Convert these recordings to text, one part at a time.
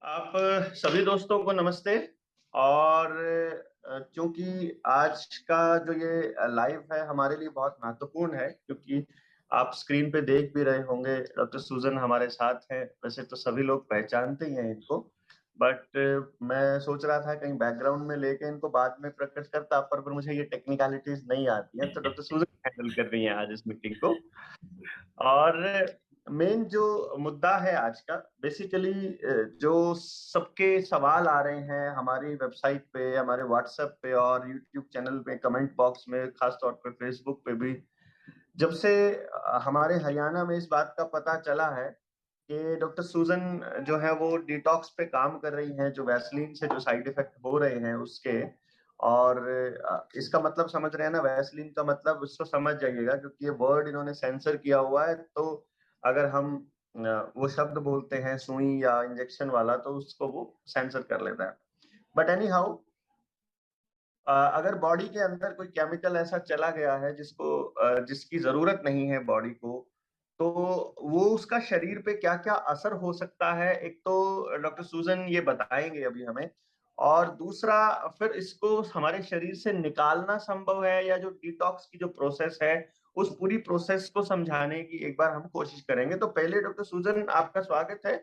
आप सभी दोस्तों को नमस्ते। और क्योंकि आज का जो ये लाइव है हमारे लिए बहुत महत्वपूर्ण है, क्योंकि आप स्क्रीन पे देख भी रहे होंगे डॉक्टर सूजन हमारे साथ हैं। वैसे तो सभी लोग पहचानते ही हैं इनको, बट मैं सोच रहा था कहीं बैकग्राउंड में लेके इनको बाद में प्रकट करता, पर मुझे ये टेक्निकलिटीज नहीं आती हैं, तो डॉक्टर सूजन हैंडल कर रही हैं आज इस मीटिंग को। और मेन जो मुद्दा है आज का, बेसिकली जो सबके सवाल आ रहे हैं हमारी वेबसाइट पे, हमारे व्हाट्सएप पे और यूट्यूब चैनल पे, कमेंट बॉक्स में, खास तौर पे फेसबुक पे भी, जब से हमारे हरियाणा में इस बात का पता चला है कि डॉक्टर सूजन जो है वो डिटॉक्स पे काम कर रही हैं, जो वैसलीन से जो साइड इफेक्ट हो रहे हैं उसके। और इसका मतलब समझ रहे हैं ना, वैसलीन का मतलब उसको समझ जाइएगा, क्योंकि ये वर्ड इन्होंने सेंसर किया हुआ है। तो अगर हम वो शब्द बोलते हैं सुई या इंजेक्शन वाला, तो उसको वो सेंसर कर लेता है। बट एनी हाउ, अगर बॉडी के अंदर कोई केमिकल ऐसा चला गया है जिसकी जरूरत नहीं है बॉडी को, तो वो उसका शरीर पे क्या-क्या असर हो सकता है, एक तो डॉक्टर सूजन ये बताएंगे अभी हमें। और दूसरा, फिर इसको हमारे शरीर से निकालना संभव है या जो डिटॉक्स की जो प्रोसेस है, उस पूरी प्रोसेस को समझाने की एक बार हम कोशिश करेंगे। तो पहले डॉक्टर सूजन आपका स्वागत है।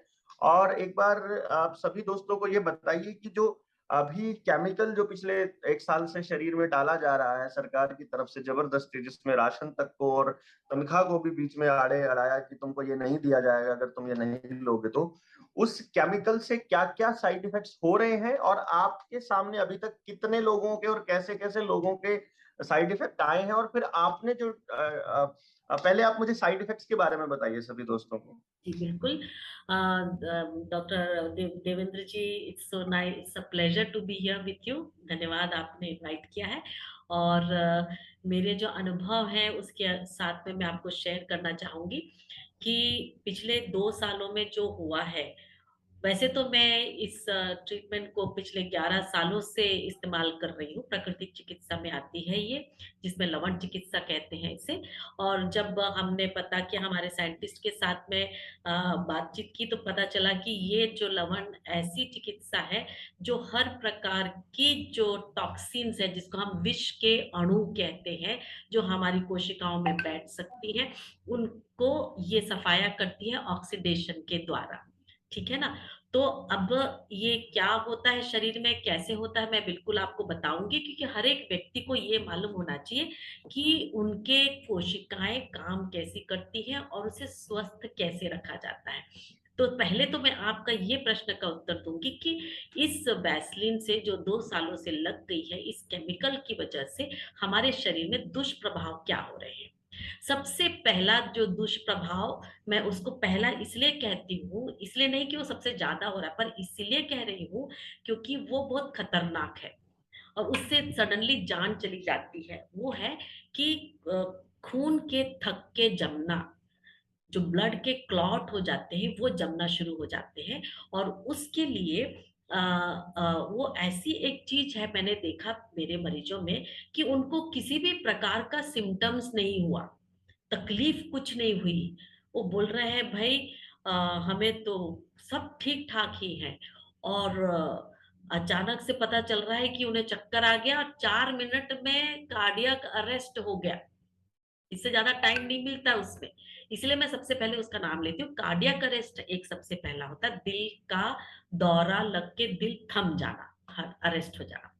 और एक बार आप सभी दोस्तों को ये बताइए कि जो अभी केमिकल जो पिछले 1 साल से शरीर में डाला जा रहा है सरकार की तरफ से जबरदस्ती, जिसमें राशन तक को और तनख्वाह को भी बीच में आड़े अड़ाया कि तुमको ये नहीं दिया जाएगा अगर तुम ये नहीं लोगे तो। उस केमिकल से क्या-क्या साइड इफेक्ट्स हो रहे हैं और आपके सामने अभी तक कितने लोगों के और कैसे-कैसे लोगों के साइड इफेक्ट आए हैं, और फिर आपने जो पहले आप मुझे साइड इफेक्ट्स के बारे में बताइए सभी दोस्तों को। जी, बिल्कुल। Doctor Devendra ji, it's a pleasure to be here with you. धन्यवाद आपने इनवाइट किया है। और मेरे जो अनुभव हैं उसके साथ में मैं आपको शेयर करना चाहूँगी कि पिछले 2 सालों में जो हुआ है, वैसे तो मैं इस ट्रीटमेंट को पिछले 11 सालों से इस्तेमाल कर रही हूँ। प्राकृतिक चिकित्सा में आती है ये, जिसमें लवण चिकित्सा कहते हैं इसे। और जब हमने पता किया हमारे साइंटिस्ट के साथ में बातचीत की, तो पता चला कि ये जो लवण ऐसी चिकित्सा है, जो हर प्रकार की जो टॉक्सिन्स है, जिसको हम विष के अणु कहते हैं, जो हमारी कोशिकाओं में बैठ सकती हैं, उनको ये सफाया करती है ऑक्सीडेशन के द्वारा। ठीक है ना? तो अब ये क्या होता है शरीर में, कैसे होता है, मैं बिल्कुल आपको बताऊँगी, क्योंकि हर एक व्यक्ति को ये मालूम होना चाहिए कि उनके कोशिकाएँ काम कैसे करती हैं और उसे स्वस्थ कैसे रखा जाता है। तो पहले तो मैं आपका ये प्रश्न का उत्तर दूँगी कि इस वैसलीन से जो 2 सालों से लग गई है, इस केमिकल की वजह से हमारे शरीर में दुष्प्रभाव क्या हो रहे हैं। सबसे पहला जो दुष्प्रभाव, मैं उसको पहला इसलिए कहती हूँ, इसलिए नहीं कि वो सबसे ज़्यादा हो रहा है, पर इसलिए कह रही हूँ क्योंकि वो बहुत खतरनाक है और उससे सडनली जान चली जाती है। वो है कि अ, खून के थक्के जमना, जो ब्लड के क्लॉट हो जाते हैं, वो जमना शुरू हो जाते हैं। और उसके लिए वो ऐसी एक चीज़ है, मैंने देखा मेरे मरीजों में कि उनको किसी भी प्रकार का सिम्पटम्स नहीं हुआ। तकलीफ कुछ नहीं हुई। वो बोल रहे हैं भई अ, हमें तो सब ठीक-ठाक ही है। और अचानक से पता चल रहा है कि उन्हें चक्कर आ गया और 4 मिनट में कार्डियक अरेस्ट हो गया। इससे ज़्यादा टाइम नहीं मिलता उसमें। इसलिए मैं सबसे पहले उसका नाम लेती हूँ। कार्डियक अरेस्ट एक सबसे पहला होता है, दिल का दौरा लग के दिल थम जाना, ह अरेस्ट हो जाना।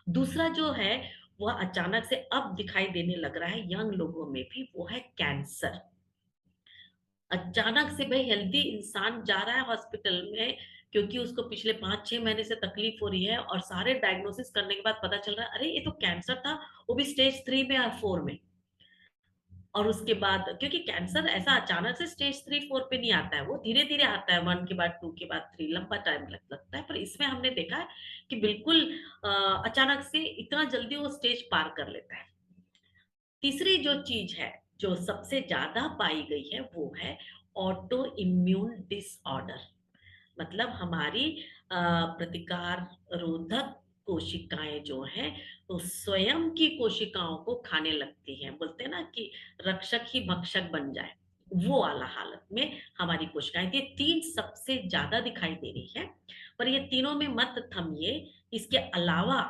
दूसरा जो है, वह अचानक से अब दिखाई देने लग रहा है यंग लोगों में भी, वो है कैंसर। अचानक से भई हेल्दी इंसान जा रहा है हॉस्पिटल में, क्योंकि उसको पिछले 5-6 महीने से तकलीफ हो रही है और सारे डायग्नोसिस करने के बाद पता चल रहा है, अरे! ये तो कैंसर था, वो भी स्टेज 3 में और 4 में। और उसके बाद, क्योंकि कैंसर ऐसा अचानक से स्टेज 3-4 पे नहीं आता है, वो धीरे-धीरे आता है, 1 के बाद 2 के बाद 3, लंबा टाइम लगता है। पर इसमें हमने देखा है कि बिल्कुल अ, अचानक से इतना जल्दी वो स्टेज पार कर लेता है। तीसरी जो चीज़ है, जो सबसे ज़्यादा पाई गई है, वो है ऑटो इम्यून डिसऑर्डर। मतलब हमारी प्रतिकार रोधक कोशिकाएँ जो हैं, वो स्वयं की कोशिकाओं को खाने लगती हैं। बोलते हैं ना कि रक्षक ही भक्षक बन जाए, वो वाला हालत में हमारी कोशिकाएँ, ये 3 सबसे ज़्यादा दिखाई दे रही है। पर ये तीनों में मत थमिए, इसके अलावा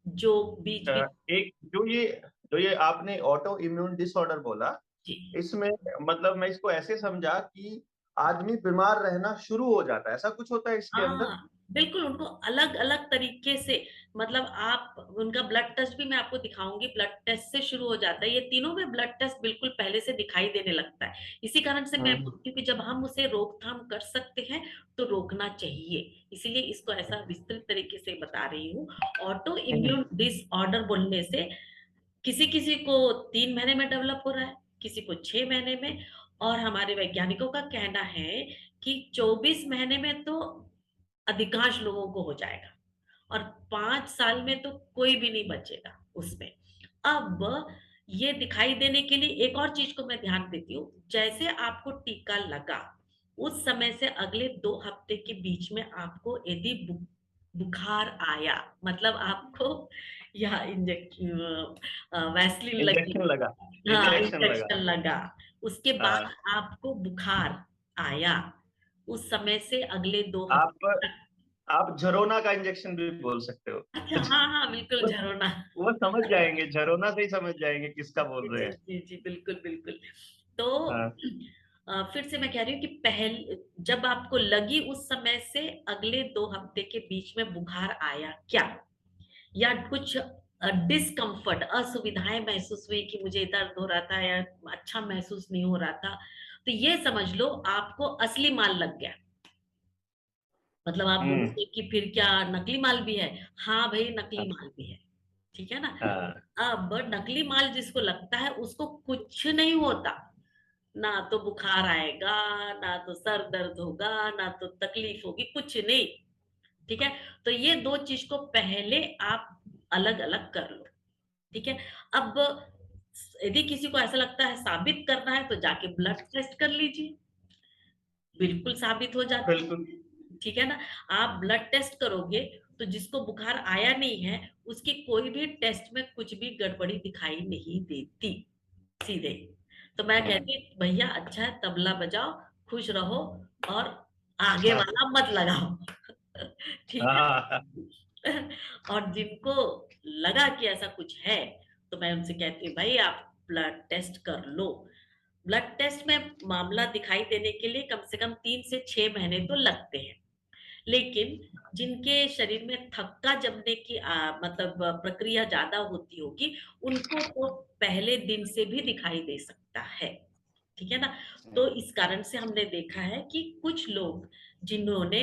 जो बीच बीच। एक जो ये आपने ऑटो इम्यून डिसऑर्डर बोला, जी इसमें मतलब मैं इसको ऐसे समझा कि आदमी बीमार रहना शुरू हो जाता है, ऐसा कुछ होता है इसके अंदर? हाँ, बिल्कुल उनको अलग-अलग तरीके से, मतलब आप उनका ब्लड टेस्ट भी मैं आपको दिखाऊँगी, ब्लड टेस्ट से शुरू हो जाता है। ये तीनों में ब्लड टेस्ट बिल्कुल पहले से दिखाई देने लगता है। इसी कारण से मैं हम्म। बोलती हूँ कि जब हम उसे रोकथाम कर सकते हैं, तो रोकना चाहिए। इसीलिए इसको ऐसा विस्तृत तरीके से बता रही हूँ। ऑटो इम्यून डिसऑर्डर बोलने से किसी-किसी को 3 महीने में डेवलप हो रहा है, किसी को 6 महीने में, और हमारे वैज्ञानिकों का कहना है कि 24 महीने में तो अधिकांश लोगों को हो जाएगा, और 5 साल में तो कोई भी नहीं बचेगा उसमें। अब ये दिखाई देने के लिए एक और चीज़ को मैं ध्यान देती हूँ, जैसे आपको टीका लगा, उस समय से अगले 2 हफ्ते के बीच में आपको यदि बुखार आया, मतलब आपको या वैसलीन लगी, इंजेक्शन लगा। हाँ, इंजेक्शन लगा। इंजेक्शन लगा, उसके बाद हाँ। आपको बुखार आया, उस समय से अगले 2 आप हफ्ते तक। आप झरोना का इंजेक्शन भी बोल सकते हो। अच्छा, हाँ, हाँ, बिल्कुल वो झरोना। वो समझ जाएंगे, झरोना से ही समझ जाएंगे किसका जी, बोल रहे जी, हैं। जी, जी, बिल्कुल, बिल्कुल। तो हाँ। फिर से मैं कह रही हूँ कि जब आपको लगी उस समय से अगले 2 हफ्ते के बीच में बुखार आया क्या? या कुछ डिस्कम्फर्ट, असुविधाएँ महसूस हुई कि मुझे दर्द हो रहा था या अच्छा महसूस नहीं हो रहा था, तो ये समझ लो आपको असली माल लग गया। मतलब आप हम्म। बोलोगे कि फिर क्या नकली माल भी है? हाँ भई, नकली हाँ। माल भी है। ठीक है ना? हाँ। अब नकली माल जिसको लगता है उसको कुछ नहीं होता। ना तो बुखार आएगा, ना तो सर दर्द होगा, ना तो तकलीफ होगी, कुछ नहीं। ठीक है? तो ये 2 चीज़ को पहले आप अलग-अलग कर लो। ठीक है? अब यदि किसी को ऐसा लगता है साबित करना है तो जाके ब्लड टेस्ट कर लीजिए, बिल्कुल साबित हो जाता है। बिल्कुल। ठीक है ना? आप ब्लड टेस्ट करोगे तो जिसको बुखार आया नहीं है, उसकी कोई भी टेस्ट में कुछ भी गड़बड़ी दिखाई नहीं देती, सीधे। तो मैं हम्म। कहती हूँ भैया अच्छा है, तबला बजाओ, खुश रहो, और आगे वाला मत लगाओ। ठीक है? हाँ। और जिनको लगा कि ऐसा कुछ है, तो मैं उनसे कहती हूँ भाई आप ब्लड टेस्ट कर लो। ब्लड टेस्ट में मामला दिखाई देने के लिए कम से कम 3 से 6 महीने तो लगते हैं। लेकिन जिनके शरीर में थक्का जमने की मतलब प्रक्रिया ज़्यादा होती होगी, उनको तो पहले दिन से भी दिखाई दे सकता है। ठीक है ना? तो इस कारण से हमने देखा है कि कुछ लोग जिन्होंने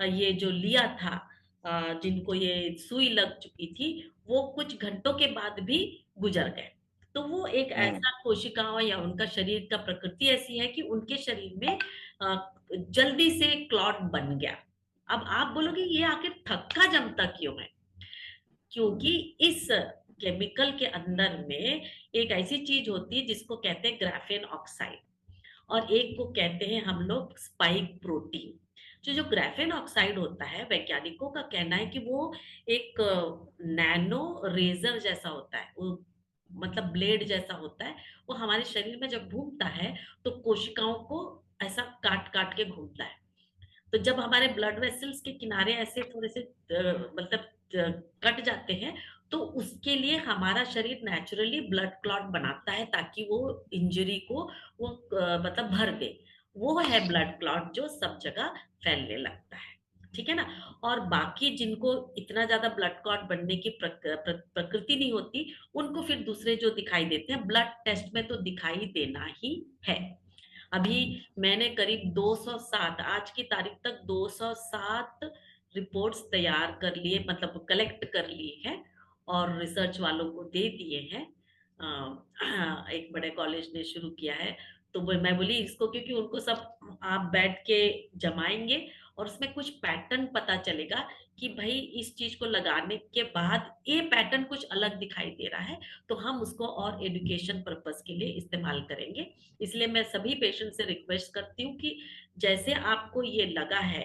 ये जो लिया था, जिनको ये सुई लग चुकी थी, वो कुछ घंटों के बाद भी गुज़र गए। तो वो एक हम्म। ऐसा कोशिकाओं या उनका शरीर का प्रकृति ऐसी है कि उनके शरीर में जल्दी से क्लॉट बन गया। अब आप बोलोगे ये आखिर थक्का जमता क्यों है? क्योंकि इस केमिकल के अंदर में एक ऐसी चीज होती है जिसको कहते हैं ग्राफेन ऑक्साइड, और एक को कहते हैं हम लोग स्पाइक प्रोटीन। जो ग्राफेन ऑक्साइड होता है, वैज्ञानिकों का कहना है कि वो एक नैनो रेजर जैसा होता है, वो मतलब ब्लेड जैसा होता है। वो हमारे शरीर में जब घूमता है तो कोशिकाओं को ऐसा काट काट के घूमता है। तो जब हमारे ब्लड वेसल्स के किनारे ऐसे थोड़े से मतलब कट जाते हैं, तो उसके लिए हमारा शरीर नेचुरली ब्लड क्लॉट बनाता है ताकि वो इंजरी को वो मतलब भर दे। वो है ब्लड क्लॉट जो सब जगह फैलने लगता है। ठीक है ना? और बाकी जिनको इतना ज्यादा ब्लड क्लॉट बनने की प्रकृति नहीं होती, उनको फिर दूसरे जो दिखाई देते हैं ब्लड टेस्ट में तो दिखाई देना ही है। अभी मैंने करीब 207, आज की तारीख तक 207 रिपोर्ट्स तैयार कर लिए, मतलब कलेक्ट कर लिए हैं, और रिसर्च वालों को दे दिए हैं। एक बड़े कॉलेज ने शुरू किया है, तो वो मैं बोली इसको, क्योंकि उनको सब आप बैठ के जमाएंगे और उसमें कुछ पैटर्न पता चलेगा कि भाई इस चीज को लगाने के बाद ये पैटर्न कुछ अलग दिखाई दे रहा है, तो हम उसको और एजुकेशन पर्पस के लिए इस्तेमाल करेंगे। इसलिए मैं सभी पेशेंट से रिक्वेस्ट करती हूँ कि जैसे आपको ये लगा है,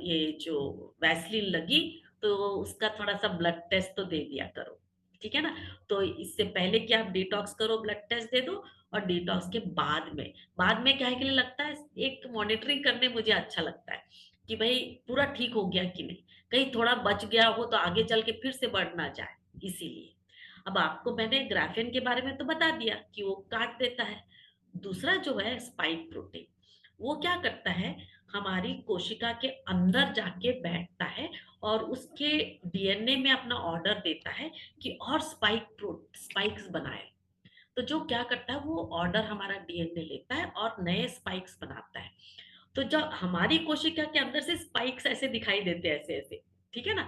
ये जो वैसलीन लगी, तो उसका थोड़ा सा ब्लड टेस्ट तो दे दिया करो। ठीक है ना? तो इससे पहले कि आप डिटॉक्स करो, ब्लड टेस्ट दे दो, और डिटॉक्स के बाद में क्या है के लिए लगता है, एक मॉनिटरिंग करने मुझे अच्छा लगता है कि भाई पूरा ठीक हो गया कि नहीं, कहीं थोड़ा बच गया हो तो आगे चल के फिर से बढ़ ना जाए। इसीलिए अब आपको मैंने ग्राफेन के बारे में तो बता दिया कि वो काट देता है। दूसरा जो है स्पाइक प्रोटीन, वो क्या करता है, हमारी कोशिका के अंदर जाके बैठता है और उसके डीएनए में अपना ऑर्डर देता है कि और स्पाइक्स बनाए। तो जो क्या करता है, वो ऑर्डर हमारा डीएनए लेता है और नए स्पाइक्स बनाता है। तो जब हमारी कोशिका के अंदर से स्पाइक्स ऐसे दिखाई देते हैं, ऐसे ऐसे, ठीक है ना,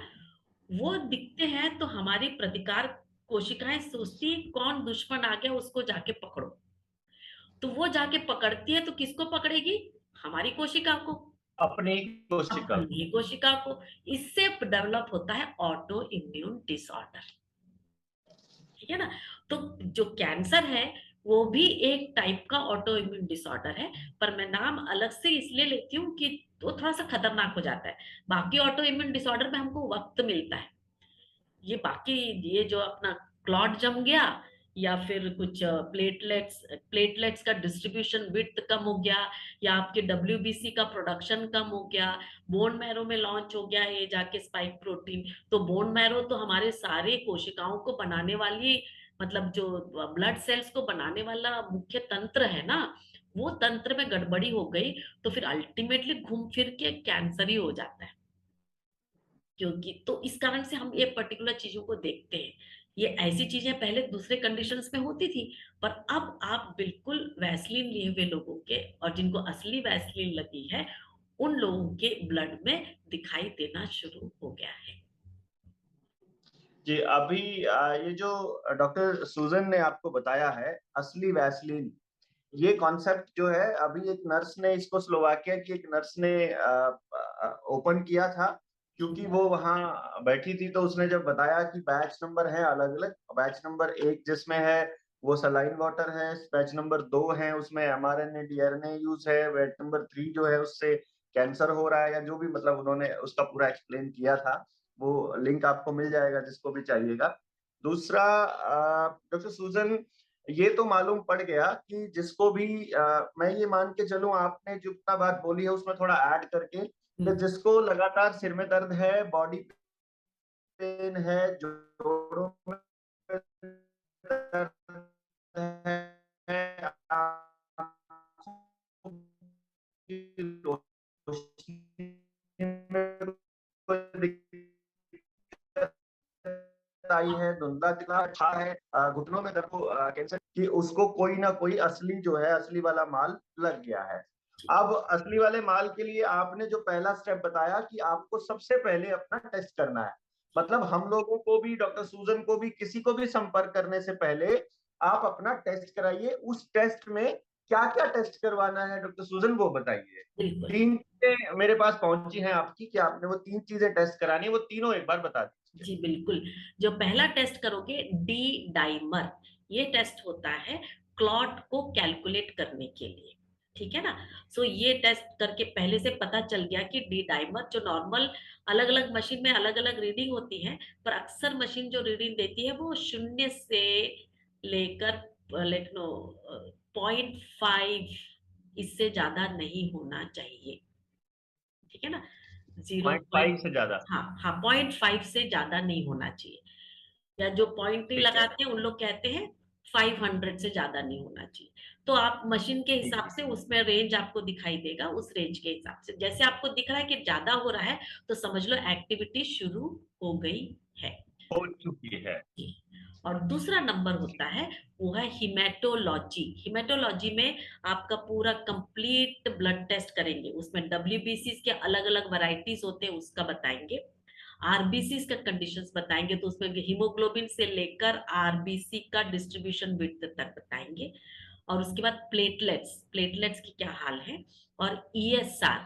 वो दिखते हैं तो हमारी प्रतिकार कोशिकाएं सोचती है कौन दुश्मन आ गया उसको जाके पकड़ो। तो वो जाके पकड़ती है तो किसको पकड़ेगी, हमारी कोशिका को, अपनी कोशिका को। अपनी कोशिका को। इससे डेवलप होता है ऑटो इम्यून डिसऑर्डर, ठीक है ना। तो जो कैंसर है वो भी एक टाइप का ऑटो इम्यून डिसऑर्डर है, पर मैं नाम अलग से इसलिए लेती हूँ कि वो थोड़ा सा खतरनाक हो जाता है। बाकी ऑटो इम्यून डिसऑर्डर में हमको वक्त मिलता है, ये बाकी, ये जो अपना क्लॉट जम गया या फिर कुछ प्लेटलेट्स का डिस्ट्रीब्यूशन विड्थ कम हो गया, या आपके डब्ल्यूबीसी का प्रोडक्शन कम हो गया, बोन मैरो में लॉन्च हो गया ये जाके स्पाइक प्रोटीन। तो बोन मैरो तो हमारे सारे कोशिकाओं को बनाने वाली, मतलब जो ब्लड सेल्स को बनाने वाला मुख्य तंत्र है ना, वो तंत्र में गड़बड़ी हो गई तो फिर अल्टीमेटली घूम फिर के कैंसर ही हो जाता है। क्योंकि तो इस कारण से हम ये पर्टिकुलर चीजों को देखते हैं। ये ऐसी चीजें पहले दूसरे कंडीशंस में होती थी, पर अब आप बिल्कुल वैसलीन लिए हुए लोगों के, और जिनको असली वैसलीन लगी है, उन लोगों के ब्लड में दिखाई देना शुरू हो गया है। जी, अभी ये जो डॉक्टर सुजन ने आपको बताया है, असली वैसलीन, ये कॉन्सेप्ट जो है, अभी एक नर्स ने इसको, स्लोवाकिया की एक नर्स ने ओपन किया था, क्योंकि वो वहाँ बैठी थी, तो उसने जब बताया कि बैच नंबर है अलग अलग, बैच नंबर 1 जिसमें है वो सलाइन वाटर है, बैच नंबर 2 है उसमें एमआरएनए डीआरएनए यूज है, बैच नंबर 3 जो है उससे कैंसर हो रहा है, या जो भी, मतलब उन्होंने उसका पूरा एक्सप्लेन किया था। वो लिंक आपको मिल जाएगा जिसको भी चाहिएगा। दूसरा, डॉक्टर सुजन, ये तो मालूम पड़ गया कि जिसको भी मैं ये मान के चलूं, आपने जितना बात बोली है उसमें थोड़ा ऐड करके, कि हम्म, जिसको लगातार सिर में दर्द है, बॉडी पेन है, जोड़ों में दर्द है, आंखों की रोशनी में कोई दिक्कत आई है, धुंधला दिखना अच्छा है, घुटनों में दर्द को, कैंसर की, उसको कोई ना कोई असली जो है, असली वाला माल लग गया है। अब असली वाले माल के लिए आपने जो पहला स्टेप बताया कि आपको सबसे पहले अपना टेस्ट करना है, मतलब हम लोगों को भी, डॉक्टर सूजन को भी, किसी को भी संपर्क करने से पहले आप अपना टेस्ट कराइए। उस टेस्ट में क्या क्या टेस्ट करवाना है डॉक्टर सूजन, वो बताइए। बिल्कुल। 3 चीजें मेरे पास पहुंची हैं आपकी, कि आपने वो 3 चीजें टेस्ट करानी है, वो तीनों एक बार बता दीजिए। जी बिल्कुल। जो पहला टेस्ट करोगे, डी डाइमर, ये टेस्ट होता है क्लॉट को कैलकुलेट करने के लिए, ठीक है ना। सो ये टेस्ट करके पहले से पता चल गया कि डी डाइमर जो नॉर्मल, अलग अलग मशीन में अलग अलग रीडिंग होती है, पर अक्सर मशीन जो रीडिंग देती है वो शून्य से लेकर, लेट नो, 0.5, इससे ज्यादा नहीं होना चाहिए, ठीक है ना। जीरो पॉइंट पॉइंट, फाइव से ज्यादा। हाँ हाँ, 0.5 से ज्यादा नहीं होना चाहिए। या जो पॉइंट नहीं ठीक है। लगाते हैं उन लोग कहते हैं 500 से ज्यादा नहीं होना चाहिए। तो आप मशीन के ठीक हिसाब है। से उसमें रेंज आपको दिखाई देगा, उस रेंज के हिसाब से जैसे आपको दिख रहा है कि ज्यादा हो रहा है, तो समझ लो एक्टिविटी शुरू हो गई है। हो चुकी है। जी। और दूसरा नंबर होता है, वो है हिमेटोलॉजी। हिमेटोलॉजी में आपका पूरा कंप्लीट ब्लड टेस्ट करेंगे, उसमें डब्ल्यूबीसी के अलग अलग वैरायटीज होते हैं उसका बताएंगे, आरबीसी का कंडीशंस बताएंगे, तो उसमें हीमोग्लोबिन से लेकर आरबीसी का डिस्ट्रीब्यूशन विड्थ तक बताएंगे। और उसके बाद प्लेटलेट्स, प्लेटलेट्स की क्या हाल है, और ईएसआर,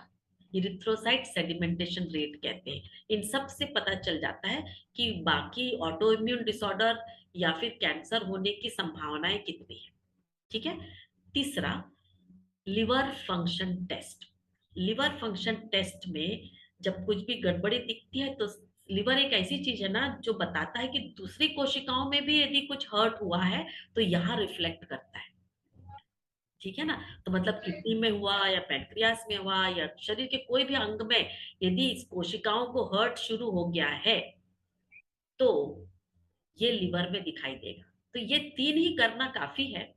इरिथ्रोसाइट सेडिमेंटेशन रेट कहते हैं। इन सब से पता चल जाता है कि बाकी ऑटो इम्यून डिसऑर्डर या फिर कैंसर होने की संभावनाएं कितनी है, ठीक है। तीसरा, liver function test. Liver function test में जब कुछ भी गड़बड़ी दिखती है, तो लिवर एक ऐसी चीज है ना जो बताता है कि दूसरी कोशिकाओं में भी यदि कुछ हर्ट हुआ है तो यहाँ रिफ्लेक्ट करता है। ठीक है ना। तो मतलब किडनी में हुआ या पैंक्रियास में हुआ या शरीर के कोई भी अंग में यदि इस कोशिकाओं को हर्ट शुरू हो गया है तो ये लिवर में दिखाई देगा। तो ये 3 ही करना काफी है।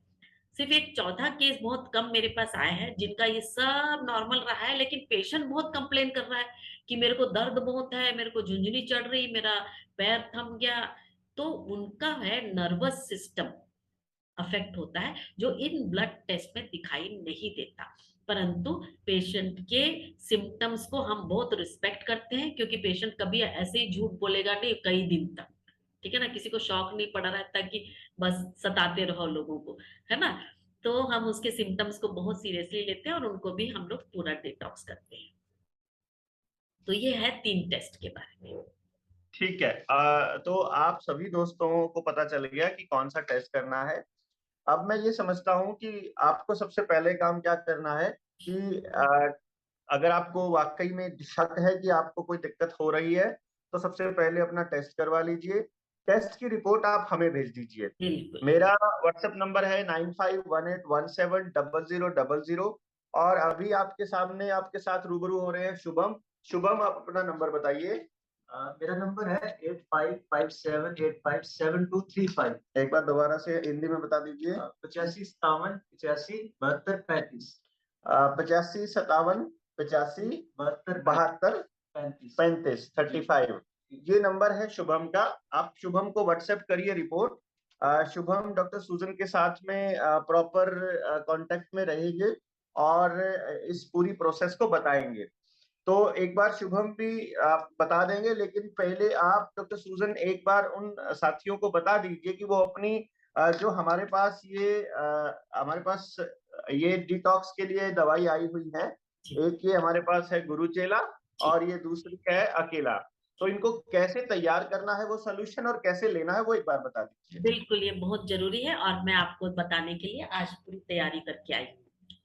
सिर्फ एक चौथा केस बहुत कम मेरे पास आया है जिनका ये सब नॉर्मल रहा है, लेकिन पेशेंट बहुत कंप्लेन कर रहा है कि मेरे को दर्द बहुत है, मेरे को झुंझुनी चढ़ रही, मेरा पैर थम गया। तो उनका है नर्वस सिस्टम अफेक्ट होता है, जो इन ब्लड टेस्ट में दिखाई नहीं देता। परंतु पेशेंट के सिम्टम्स को हम बहुत रिस्पेक्ट करते हैं, क्योंकि पेशेंट कभी ऐसे ही झूठ बोलेगा नहीं कई दिन तक। ठीक है ना, किसी को शौक नहीं पड़ा रहता कि बस सताते रहो लोगों को, है ना। तो हम उसके सिम्टम्स को बहुत सीरियसली लेते हैं और उनको भी हम लोग पूरा डिटॉक्स करते हैं। तो ये है 3 टेस्ट के बारे में। ठीक है। तो आप सभी दोस्तों को पता चल गया कि कौन सा टेस्ट करना है। अब मैं ये समझता हूँ कि आपको सबसे पहले काम क्या करना है कि अगर आपको वाकई में शक है कि आपको कोई दिक्कत हो रही है, तो सबसे पहले अपना टेस्ट करवा लीजिए। टेस्ट की रिपोर्ट आप हमें भेज दीजिए। बिल्कुल। मेरा व्हाट्सएप नंबर है 9518170000। और अभी आपके सामने आपके साथ रूबरू हो रहे हैं शुभम। शुभम, आप अपना नंबर बताइए। मेरा नंबर है 8557857235। एक बार दोबारा से हिंदी में बता दीजिए। 8557857235। 8557857235 35। ये नंबर है शुभम का। आप शुभम को व्हाट्सएप करिए रिपोर्ट। शुभम डॉक्टर सूजन के साथ में प्रॉपर कांटेक्ट में रहेंगे और इस पूरी प्रोसेस को बताएंगे। तो एक बार शुभम भी आप बता देंगे, लेकिन पहले आप डॉक्टर सूजन एक बार उन साथियों को बता दीजिए कि वो अपनी जो हमारे पास ये डिटॉक्स के लिए दवाई आई हुई है। एक ये हमारे पास है गुरुचेला और ये दूसरी है अकेला। तो इनको कैसे तैयार करना है वो सोल्यूशन और कैसे लेना है वो एक बार बता दीजिए। बिल्कुल, ये बहुत जरूरी है और मैं आपको बताने के लिए आज पूरी तैयारी करके आई हूँ।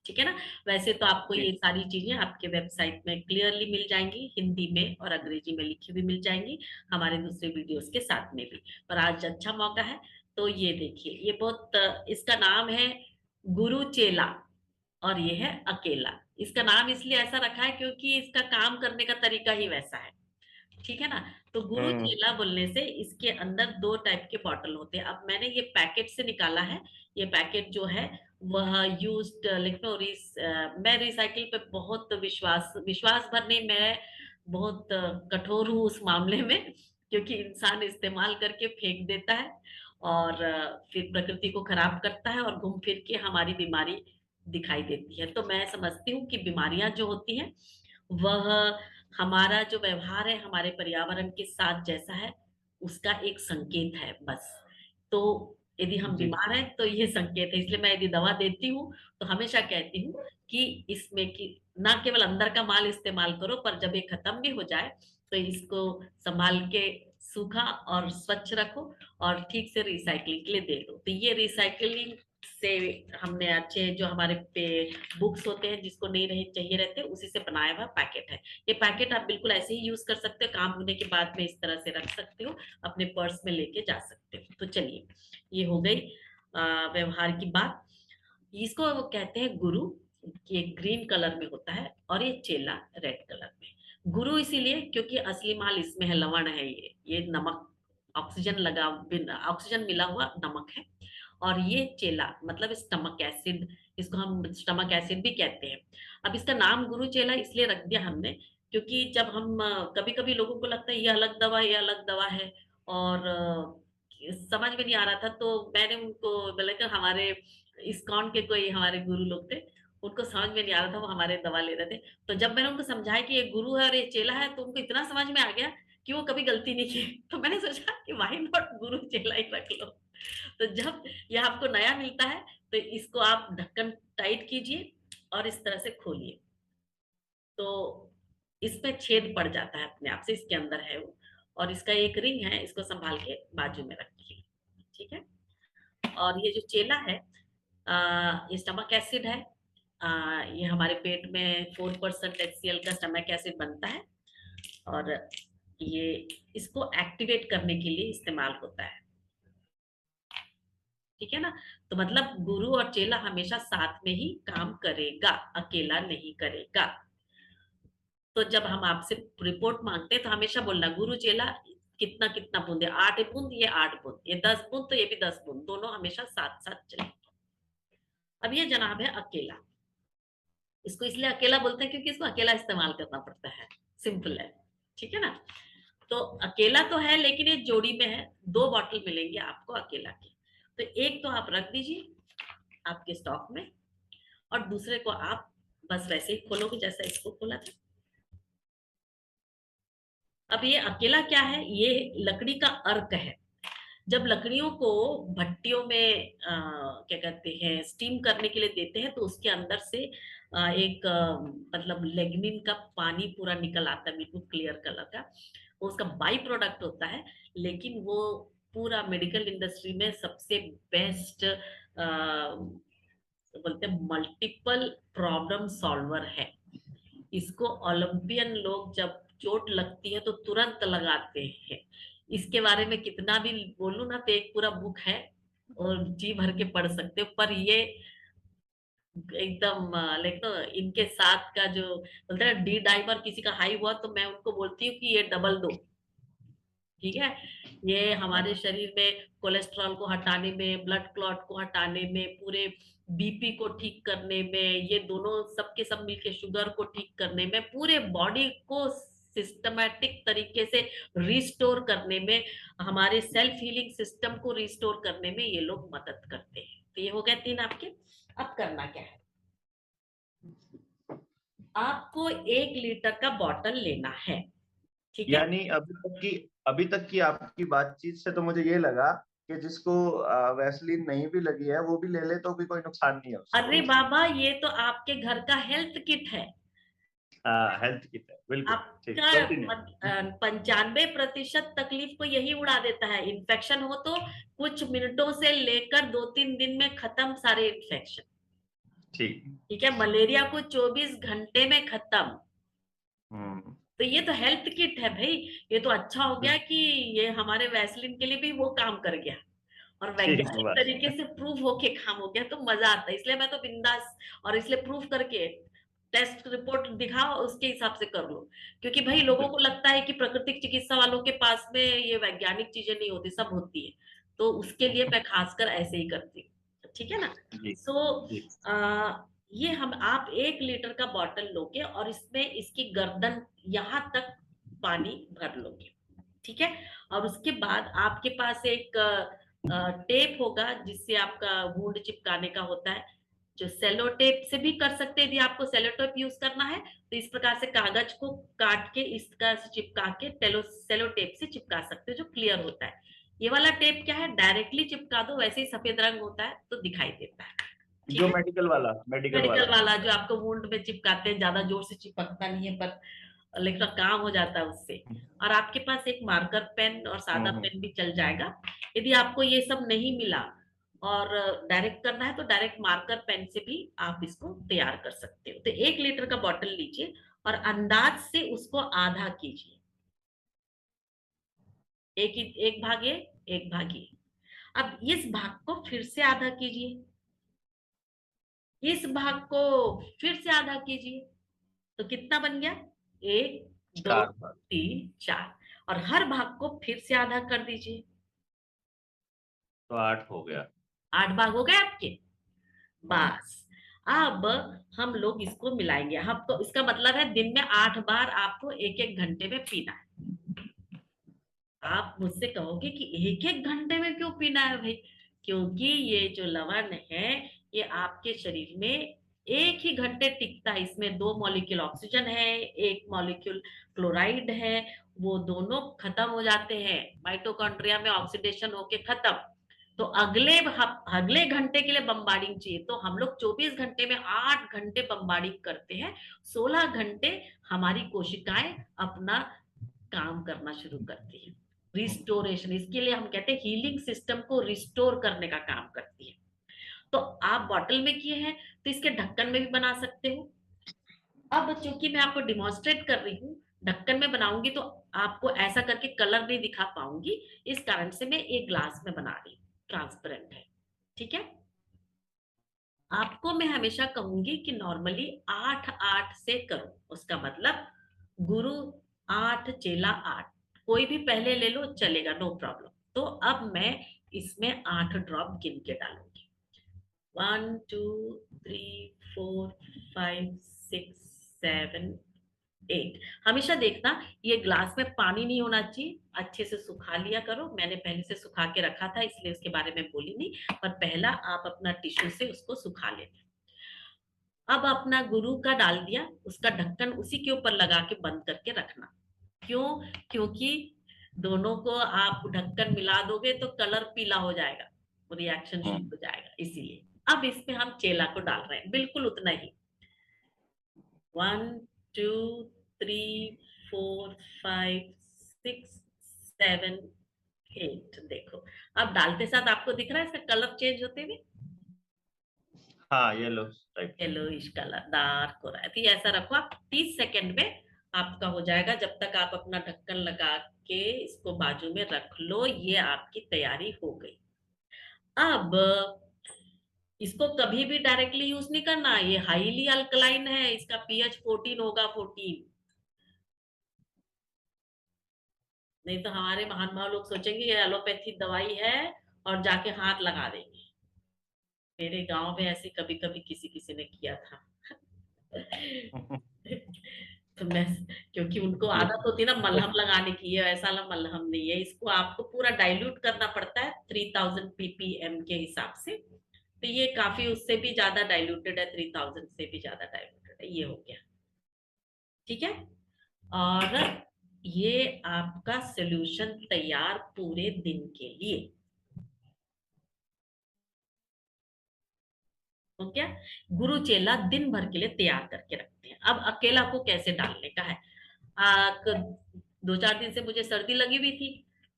ठीक है ना। वैसे तो आपको ये सारी चीजें आपके वेबसाइट में क्लियरली मिल जाएंगी, हिंदी में और अंग्रेजी में लिखी हुई मिल जाएंगी, हमारे दूसरे वीडियोस के साथ में भी। पर आज अच्छा मौका है। तो ये देखिए, ये बहुत इसका नाम है गुरु चेला और ये है अकेला। इसका नाम इसलिए ऐसा रखा है क्योंकि इसका काम करने का तरीका ही वैसा है। ठीक है ना। तो गुरु हम्म। चेला बोलने से इसके अंदर 2 टाइप के बॉटल होते हैं। अब मैंने ये पैकेट से निकाला है। ये पैकेट जो है वह यूज्ड लिखो मैं रिसाइकिल पे बहुत विश्वास भर नहीं, मैं बहुत कठोर हूँ उस मामले में, क्योंकि इंसान इस्तेमाल करके फेंक देता है और फिर प्रकृति को खराब करता है और घूम फिर के हमारी बीमारी दिखाई देती है। तो मैं समझती हूँ कि बीमारियां जो होती हैं वह हमारा जो व्यवहार है हमारे पर्यावरण के साथ जैसा है, उसका एक संकेत है बस। तो यदि हम जी। बीमार हैं तो ये संकेत है। इसलिए मैं यदि दवा देती हूँ तो हमेशा कहती हूँ कि इसमें कि ना केवल अंदर का माल इस्तेमाल करो, पर जब ये खत्म भी हो जाए तो इसको संभाल के सूखा और स्वच्छ रखो और ठीक से रिसाइकलिंग के लिए दे दो। तो ये रिसाइकलिंग से हमने अच्छे जो हमारे पे बुक्स होते हैं जिसको नहीं रहे चाहिए रहते, उसी से बनाया हुआ पैकेट है। ये पैकेट आप बिल्कुल ऐसे ही यूज कर सकते हो, काम होने के बाद में इस तरह से रख सकते हो, अपने पर्स में लेके जा सकते हो। तो चलिए, ये हो गई व्यवहार की बात। इसको वो कहते हैं गुरु। ये ग्रीन कलर में होता है और ये चेला रेड कलर में। गुरु इसीलिए क्योंकि असली माल इसमें है, लवण है, ये नमक, ऑक्सीजन लगा, ऑक्सीजन मिला हुआ नमक है। और ये चेला मतलब स्टमक एसिड, इसको हम स्टमक एसिड भी कहते हैं। अब इसका नाम गुरु चेला इसलिए रख दिया हमने क्योंकि जब हम कभी कभी लोगों को लगता है ये अलग दवा, ये अलग दवा है, और समझ में नहीं आ रहा था, तो मैंने उनको बोला कि हमारे इस्कॉन के कोई हमारे गुरु लोग थे, उनको समझ में नहीं आ रहा था, वो हमारे दवा ले रहे थे। तो जब मैंने उनको समझाया कि ये गुरु है और ये चेला है, तो उनको इतना समझ में आ गया कि वो कभी गलती नहीं की। तो मैंने सोचा कि व्हाई नॉट गुरु चेला ही रख लो। तो जब यह आपको नया मिलता है तो इसको आप ढक्कन टाइट कीजिए और इस तरह से खोलिए, तो इसमें छेद पड़ जाता है अपने आप से, इसके अंदर है वो। और इसका एक रिंग है, इसको संभाल के बाजू में रखिए। ठीक है। और ये जो चेला है, ये स्टमक एसिड है। ये हमारे पेट में 4% HCl का स्टमक एसिड बनता है और ये इसको एक्टिवेट करने के लिए इस्तेमाल होता है। ठीक है ना। तो मतलब गुरु और चेला हमेशा साथ में ही काम करेगा, अकेला नहीं करेगा। तो जब हम आपसे रिपोर्ट मांगते हैं तो हमेशा बोलना गुरु चेला कितना कितना बूंद है, 8 बूंद, ये 8 बूंद, ये 10 बूंद, तो ये भी 10 बूंद, दोनों हमेशा साथ साथ चले। अब ये जनाब है अकेला। इसको इसलिए अकेला बोलते हैं क्योंकि इसको अकेला इस्तेमाल करना पड़ता है, सिंपल है, ठीक है ना। तो अकेला तो है लेकिन ये जोड़ी में है, 2 बॉटल मिलेंगे आपको अकेला के। तो एक तो आप रख दीजिए आपके स्टॉक में, और दूसरे को आप बस वैसे ही खोलोगे जैसा इसको खोला था। अब ये अकेला क्या है, ये लकड़ी का अर्क है। जब लकड़ियों को भट्टियों में क्या कहते हैं स्टीम करने के लिए देते हैं, तो उसके अंदर से एक मतलब लेग्निन का पानी पूरा निकल आता है, बिल्कुल क्लियर कलर का। वो उसका बाई प्रोडक्ट होता है, लेकिन वो पूरा मेडिकल इंडस्ट्री में सबसे बेस्ट बोलते हैं मल्टीपल प्रॉब्लम सॉल्वर है। इसको ओलंपियन लोग जब चोट लगती है तो तुरंत लगाते हैं। इसके बारे में कितना भी बोलूं ना तो एक पूरा बुक है और जी भर के पढ़ सकते हो, पर ये एकदम लाइक तो इनके साथ का जो बोलते हैं डी डाइमर किसी का हाई हुआ तो मैं उनको बोलती हूँ कि ये डबल दो, ठीक है। ये हमारे शरीर में कोलेस्ट्रॉल को हटाने में, ब्लड क्लॉट को हटाने में, पूरे बीपी को ठीक करने में, ये दोनों सबके सब मिलके शुगर को ठीक करने में, पूरे बॉडी को सिस्टमैटिक तरीके से रिस्टोर करने में, हमारे सेल्फ हीलिंग सिस्टम को रिस्टोर करने में ये लोग मदद करते हैं। तो ये हो गए 3 आपके। अब करना क्या है, आपको 1 लीटर का बॉटल लेना है, ठीक है। यानी अभी तक की आपकी बातचीत से तो मुझे ये लगा कि जिसको वैसलीन नहीं भी लगी है वो भी ले ले तो भी कोई नुकसान नहीं है अरे उसको। बाबा, ये तो आपके घर का हेल्थ किट है। हाँ, हेल्थ किट है, बिल्कुल ठीक। आपका कंटिन्यू। 95% तकलीफ को यही उड़ा देता है। इन्फेक्शन हो तो कुछ मिनटों से लेकर 2-3 दिन में खत्म सारे इन्फेक्शन, ठीक। ठीक है। मलेरिया को 24 घंटे में खत्म। हम्म। तो ये तो हेल्थ किट है भाई। ये तो अच्छा हो गया कि ये हमारे वैसलीन के लिए भी वो काम कर गया, और ठीक वैज्ञानिक बात। तरीके से प्रूव होके काम हो गया, तो मजा आता है। इसलिए मैं तो बिंदास, और इसलिए प्रूव करके टेस्ट रिपोर्ट दिखाओ उसके हिसाब से कर लो। क्योंकि भाई लोगों को लगता है कि प्राकृतिक चिकित्सा वालों के पास में ये वैज्ञानिक चीजें नहीं होती, सब होती है। तो उसके लिए मैं खासकर ऐसे ही करती हूँ, ठीक है ना। जी सो जी। ये हम आप 1 लीटर का बॉटल लोगे और इसमें इसकी गर्दन यहाँ तक पानी भर लोगे, ठीक है। और उसके बाद आपके पास एक टेप होगा जिससे आपका वुंड चिपकाने का होता है, जो सेलो टेप से भी कर सकते हैं। यदि आपको सेलो टेप यूज करना है तो इस प्रकार से कागज को काट के इस तरह से चिपका के सेलो टेप से चिपका सकते हो, जो क्लियर होता है। ये वाला टेप क्या है, डायरेक्टली चिपका दो, वैसे ही सफेद रंग होता है तो दिखाई देता है, ठीक जो है। मेडिकल वाला। मेडिकल वाला जो आपको वुंड में चिपकाते हैं, ज्यादा जोर से चिपकता नहीं है, पर लेकिन काम हो जाता है उससे। और आपके पास एक मार्कर पेन और सादा हम्म। पेन भी चल जाएगा। यदि आपको ये सब नहीं मिला और डायरेक्ट करना है तो डायरेक्ट मार्कर पेन से भी आप इसको तैयार कर सकते हो। तो 1 लीटर का बॉटल लीजिए और अंदाज से उसको आधा कीजिए, एक भाग ये, एक भाग ये। अब इस भाग को फिर से आधा कीजिए, इस भाग को फिर से आधा कीजिए। तो कितना बन गया, 1 2 4 बार। 3 4। और हर भाग को फिर से आधा कर दीजिए। तो 8 हो गया। 8 भाग हो गए आपके। बस अब हम लोग इसको मिलाएंगे। हम तो इसका मतलब है दिन में 8 बार आपको 1-1 घंटे में पीना है। आप मुझसे कहोगे कि 1-1 घंटे में क्यों पीना है भाई? क्योंकि ये जो लवण है ये आपके शरीर में 1 ही घंटे टिकता है। इसमें 2 मॉलिक्यूल ऑक्सीजन है, 1 मॉलिक्यूल क्लोराइड है। वो दोनों खत्म हो जाते हैं, माइटोकॉन्ड्रिया में ऑक्सीडेशन होके खत्म। तो अगले घंटे के लिए बम्बार्डिंग चाहिए। तो हम लोग 24 घंटे में 8 घंटे बम्बार्डिंग करते हैं। 16 घंटे हमारी कोशिकाएं अपना काम करना शुरू करती है। रिस्टोरेशन, इसके लिए हम कहते हैं हीलिंग सिस्टम को रिस्टोर करने का काम करती है। तो आप बॉटल में किए हैं तो इसके ढक्कन में भी बना सकते हो। अब चूंकि मैं आपको डिमॉन्स्ट्रेट कर रही हूँ, ढक्कन में बनाऊंगी तो आपको ऐसा करके कलर नहीं दिखा पाऊंगी, इस कारण से मैं एक ग्लास में बना रही हूँ, ट्रांसपेरेंट है, ठीक है। आपको मैं हमेशा कहूंगी कि नॉर्मली 8-8 से करो, उसका मतलब गुरु 8 चेला 8, कोई भी पहले ले लो चलेगा, नो प्रॉब्लम। तो अब मैं इसमें 8 ड्रॉप गिन के डालूंगी। 1 2 3 4 5 6 7 8। हमेशा देखना ये ग्लास में पानी नहीं होना चाहिए, अच्छे से सुखा लिया करो। मैंने पहले से सुखा के रखा था इसलिए उसके बारे में बोली नहीं, पर पहला आप अपना टिश्यू से उसको सुखा लेना। अब अपना गुरु का डाल दिया, उसका ढक्कन उसी के ऊपर लगा के बंद करके रखना। क्यों? क्योंकि दोनों को आप ढक्कन मिला दोगे तो कलर पीला हो जाएगा, रिएक्शन शुरू हो जाएगा, इसीलिए। अब इसमें हम चेला को डाल रहे हैं, बिल्कुल उतना ही। 1 2 3 4 5 6 7 8। देखो अब डालते साथ आपको दिख रहा है इसका कलर चेंज होते हुए, हाँ yellow type. Yellowish colour dark हो रहा है। तो ये ऐसा रखो आप, 30 सेकंड में आपका हो जाएगा। जब तक आप अपना ढक्कन लगा के इसको बाजू में रख लो, ये आपकी तैयारी हो गई। अब इसको कभी भी डायरेक्टली यूज नहीं करना, ये हाईली अल्कलाइन है, इसका पीएच 14 होगा, 14। नहीं तो हमारे महान भाव लोग सोचेंगे ये एलोपैथी दवाई है और जाके हाथ लगा देंगे। मेरे गांव में ऐसे कभी कभी किसी किसी ने किया था। तो मैं, क्योंकि उनको आदत होती है ना मलहम लगाने की, ये ऐसा मलहम नहीं है, इसको आपको पूरा डाइल्यूट करना पड़ता है 3000 ppm के हिसाब से। तो ये काफी उससे भी ज्यादा डाइल्यूटेड है, 3000 से भी ज्यादा डाइल्यूटेड है। ये हो गया, ठीक है। और ये आपका सोल्यूशन तैयार पूरे दिन के लिए हो गया। गुरु चेला दिन भर के लिए तैयार करके रखते हैं। अब अकेला को कैसे डालने का है। 2-4 दिन से मुझे सर्दी लगी हुई थी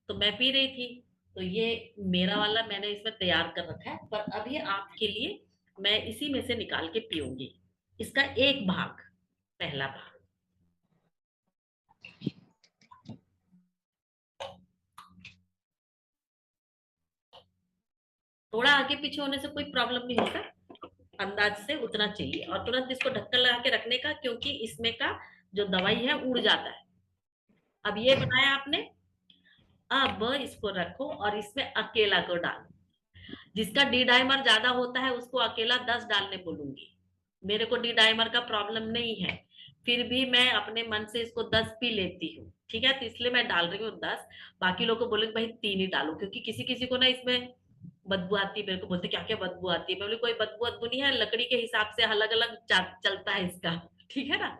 तो मैं पी रही थी, तो ये मेरा वाला मैंने इसमें तैयार कर रखा है, पर अभी आपके लिए मैं इसी में से निकाल के पीऊंगी। इसका एक भाग, पहला भाग। थोड़ा आगे पीछे होने से कोई प्रॉब्लम नहीं होता, अंदाज से उतना चाहिए। और तुरंत इसको ढक्कन लगा के रखने का, क्योंकि इसमें का जो दवाई है उड़ जाता है। अब ये बनाया आपने, अब इसको रखो और इसमें अकेला को डालो। जिसका डी डाइमर ज्यादा होता है उसको अकेला 10 डालने बोलूंगी। मेरे को डी डाइमर का प्रॉब्लम नहीं है, फिर भी मैं अपने मन से इसको 10 पी लेती हूँ, ठीक है। तो इसलिए मैं डाल रही हूँ 10। बाकी लोग को बोलेंगे भाई 3 ही डालो, क्योंकि किसी किसी को ना इसमें बदबू आती है। मेरे को बोलते क्या क्या बदबू आती है, मैं बोली कोई बदबू बदबू नहीं है, लकड़ी के हिसाब से अलग अलग चलता है इसका, ठीक है ना।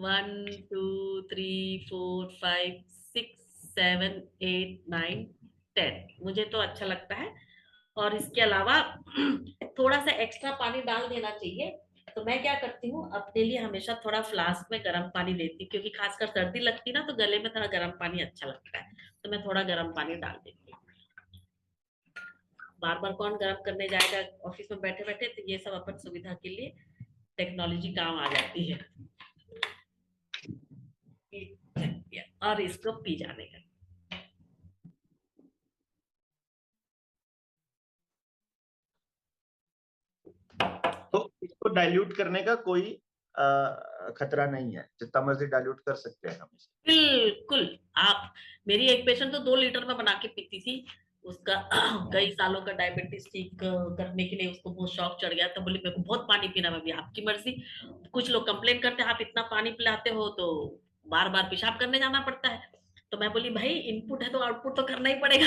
1 2 3 4 5 6 7 8 9 10 मुझे तो अच्छा लगता है। और इसके अलावा थोड़ा सा एक्स्ट्रा पानी डाल देना चाहिए। तो मैं क्या करती हूँ अपने लिए, हमेशा थोड़ा फ्लास्क में गर्म पानी लेती हूँ, क्योंकि खासकर सर्दी लगती ना तो गले में थोड़ा गर्म पानी अच्छा लगता है, तो मैं थोड़ा गर्म पानी डाल देती हूँ। बार बार कौन गर्म करने जाएगा ऑफिस में बैठे बैठे, तो ये सब अपन सुविधा के लिए टेक्नोलॉजी काम आ जाती है। और इसको पी जाने का। तो इसको डाइल्यूट करने का कोई खतरा नहीं है, जितना मर्जी डाइल्यूट कर सकते हैं हम इसे। बिल्कुल। आप, मेरी एक पेशेंट तो 2 लीटर में बना के पीती थी, उसका कई सालों का डायबिटीज ठीक करने के लिए उसको बहुत शौक चढ़ गया, तो बोली मेरे को बहुत पानी पीना। मैं भी आपकी मर्जी। कुछ लोग कंप्लेन करते हैं आप इतना पानी पिलाते हो तो बार बार पेशाब करने जाना पड़ता है। तो मैं बोली भाई इनपुट है तो आउटपुट तो करना ही पड़ेगा।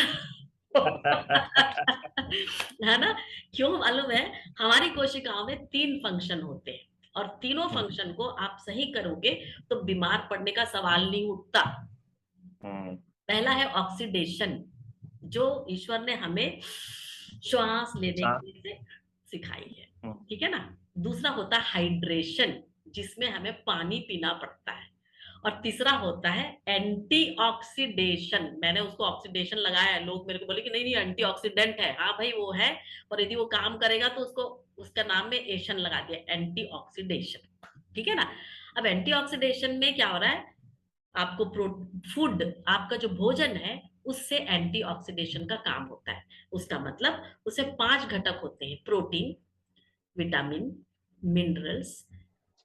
है ना। क्यों मालूम है, हमारी कोशिकाओं में 3 फंक्शन होते हैं, और तीनों फंक्शन को आप सही करोगे तो बीमार पड़ने का सवाल नहीं उठता। पहला है ऑक्सीडेशन, जो ईश्वर ने हमें श्वास लेने के लिए सिखाई है, ठीक है ना। दूसरा होता है हाइड्रेशन, जिसमें हमें पानी पीना पड़ता है। और तीसरा होता है एंटीऑक्सीडेशन। मैंने उसको ऑक्सीडेशन लगाया है, लोग मेरे को बोले कि नहीं नहीं एंटीऑक्सीडेंट है। हाँ भाई वो है, पर यदि वो काम करेगा तो उसको उसका नाम में एशन लगा दिया, एंटीऑक्सीडेशन, ठीक है ना। अब एंटीऑक्सीडेशन में क्या हो रहा है, आपको फूड, आपका जो भोजन है उससे एंटीऑक्सीडेशन का काम होता है। उसका मतलब उससे 5 घटक होते हैं, प्रोटीन, विटामिन, मिनरल्स,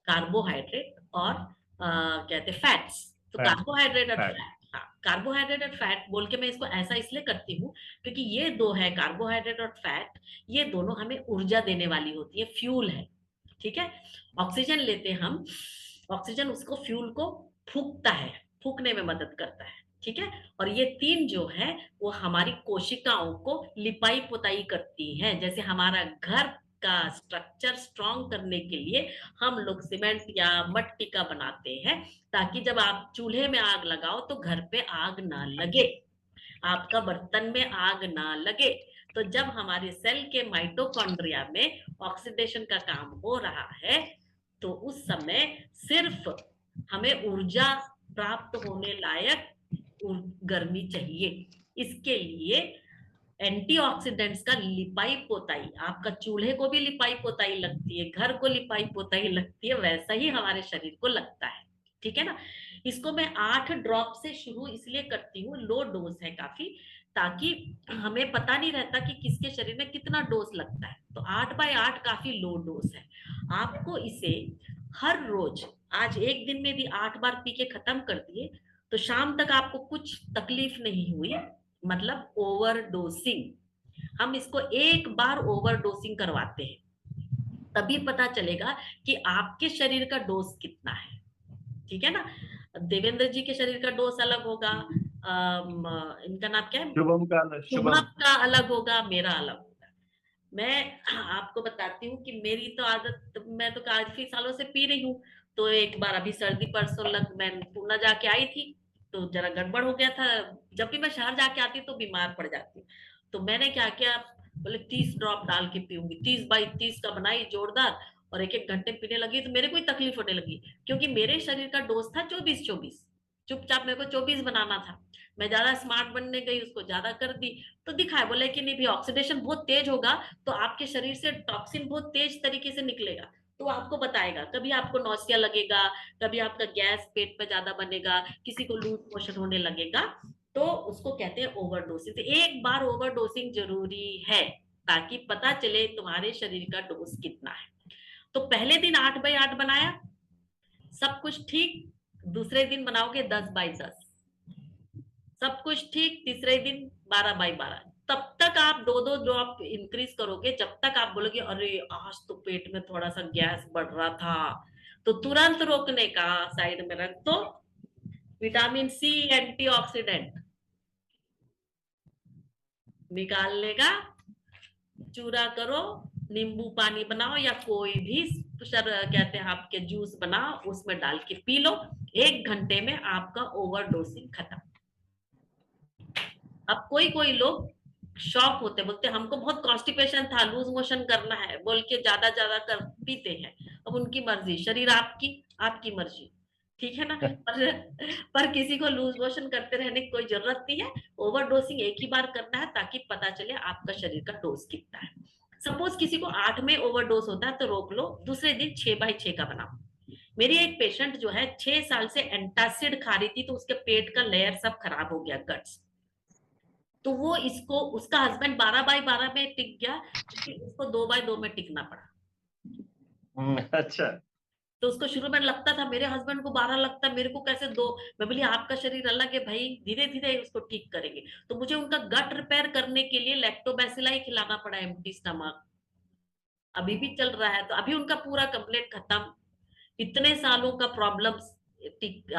कार्बोहाइड्रेट और कहते हैं फैट्स। तो फैट कार्बोहाइड्रेट और फैट फैट, हाँ, कार्बोहाइड्रेट और फैट बोल के मैं इसको ऐसा इसलिए करती हूँ क्योंकि ये दो है, कार्बोहाइड्रेट और फैट, ये दोनों हमें ऊर्जा देने वाली होती है, फ्यूल है। ठीक है, ऑक्सीजन लेते हैं हम, ऑक्सीजन उसको फ्यूल को फूकता है, फूकने में मदद करता है। ठीक है, और ये तीन जो है वो हमारी कोशिकाओं को लिपाई पोताई करती है। जैसे हमारा घर का स्ट्रक्चर स्ट्रॉन्ग करने के लिए हम लोग सीमेंट या मट्टी का बनाते हैं, ताकि जब आप चूल्हे में आग लगाओ तो घर पे आग ना लगे, आपका बर्तन में आग ना लगे। तो जब हमारे सेल के माइटोकॉन्ड्रिया में ऑक्सीडेशन का काम हो रहा है तो उस समय सिर्फ हमें ऊर्जा प्राप्त होने लायक गर्मी चाहिए। इसके लिए एंटीऑक्सीडेंट्स का लिपाई पोताई, आपका चूल्हे को भी लिपाई पोताई लगती है, घर को लिपाई पोताई लगती है, वैसा ही हमारे शरीर को लगता है। ठीक है ना, इसको मैं 8 ड्रॉप से शुरू इसलिए करती हूँ, लो डोज है काफी, ताकि हमें पता नहीं रहता कि किसके शरीर में कितना डोज लगता है। तो 8/8 काफी लो डोज है। आपको इसे हर रोज, आज एक दिन में भी 8 बार पी के खत्म कर दिए तो शाम तक आपको कुछ तकलीफ नहीं हुई, मतलब ओवरडोसिंग। हम इसको एक बार ओवरडोसिंग करवाते हैं, तभी पता चलेगा कि आपके शरीर का डोज कितना है। ठीक है ना, देवेंद्र जी के शरीर का डोज अलग होगा, इनका नाम क्या है, शुभम का शुभम शुभम का अलग होगा, मेरा अलग होगा। मैं आपको बताती हूँ कि मेरी तो आदत, मैं तो काफी सालों से पी रही हूँ। तो एक बार अभी सर्दी परसों लग मैं पूना जाके आई थी तो जरा गड़बड़ हो गया था। जब भी मैं शहर जाके आती तो बीमार पड़ जाती, तो मैंने क्या किया, बोले 30 ड्रॉप डाल के पीऊंगी, 30/30 का बनाई जोरदार, और एक एक घंटे पीने लगी तो मेरे कोई तकलीफ होने लगी, क्योंकि मेरे शरीर का डोज था 24-24, चुपचाप मेरे को 24 बनाना था। मैं ज्यादा स्मार्ट बनने गई, उसको ज्यादा कर दी, तो दिखाए बोले कि नहीं भी ऑक्सीडेशन बहुत तेज होगा तो आपके शरीर से टॉक्सिन बहुत तेज तरीके से निकलेगा, तो आपको बताएगा, कभी आपको नौसिया लगेगा, कभी आपका गैस पेट पे ज्यादा बनेगा, किसी को लूज मोशन होने लगेगा, तो उसको कहते हैं ओवरडोसिंग। तो एक बार ओवरडोसिंग जरूरी है ताकि पता चले तुम्हारे शरीर का डोज कितना है। तो पहले दिन 8/8 बनाया, सब कुछ ठीक, दूसरे दिन बनाओगे 10/10, सब कुछ ठीक, तीसरे दिन 12/12, तब तक आप 2-2 ड्रॉप इंक्रीज करोगे, जब तक आप बोलोगे अरे आज तो पेट में थोड़ा सा गैस बढ़ रहा था, तो तुरंत रोकने का, साइड में रख दो विटामिन सी एंटीऑक्सीडेंट, निकालने का, चूरा करो, नींबू पानी बनाओ या कोई भी कहते हैं आपके जूस बनाओ, उसमें डाल के पी लो, 1 घंटे में आपका ओवरडोसिंग खत्म। अब कोई कोई लोग शॉक होते, बोलते हमको बहुत कॉन्स्टिपेशन था, लूज मोशन करना है बोल के ज्यादा ज्यादा कर पीते हैं। अब उनकी मर्जी, शरीर आपकी, आपकी मर्जी, ठीक है ना। पर किसी को लूज मोशन करते रहने की कोई जरूरत नहीं है, ओवरडोसिंग एक ही बार करना है ताकि पता चले आपका शरीर का डोज कितना है। सपोज किसी को 8 में ओवरडोज होता है तो रोक लो, दूसरे दिन 6/6 का बनाओ। मेरी एक पेशेंट जो है 6 साल से एंटासिड खा रही थी, तो उसके पेट का लेयर सब खराब हो गया, गट्स, तो वो इसको, उसका हस्बैंड 12/12 में टिक गया, क्योंकि उसको 2/2 में टिकना पड़ा। अच्छा, तो उसको शुरू में लगता था मेरे हस्बैंड को 12 लगता है, मेरे को कैसे 2। मैं बोली आपका शरीर अलग है भाई, धीरे धीरे उसको ठीक करेंगे। तो मुझे उनका गट रिपेयर करने के लिए लैक्टोबैसिला ही खिलाना पड़ा, एम्प्टी स्टमक, अभी भी चल रहा है। तो अभी उनका पूरा कंप्लेंट खत्म, इतने सालों का प्रॉब्लम